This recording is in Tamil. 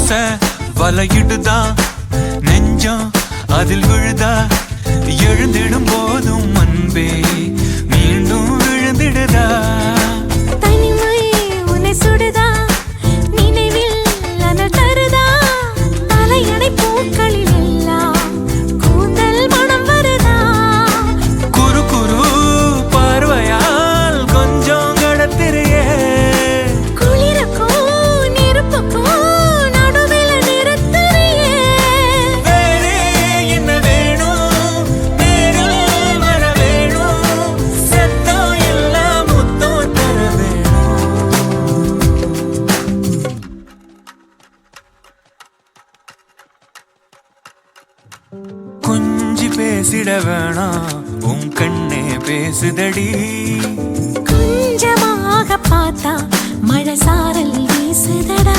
ஆசை வலையிடுதா நெஞ்சம் அதில் விழுதா எழுந்திடும் போதும் அன்பே மீண்டும் விழுந்திடுதா தனிமை உன்னை சுடுதா நினைவில் அனல் தருதா தலையணை பூக்களில் எல்லாம் கூந்தல் மனம் வருதா குறு குறு பார்வையால் கொஞ்சம் கடத்திரியே குளிருக்கும் நெருப்புக்கும் நடுவில் நிறுத்தறியே வேறே என்ன வேணும் நேரில் வர வேணும் சத்தம் எல்லாம் முத்தம் தர வேணும் கொஞ்சி பேசிட வேணாம் உன் கண்ணே பேசுதடி கொஞ்சமாக பார்த்தா மழை சாரல் வீசுதடா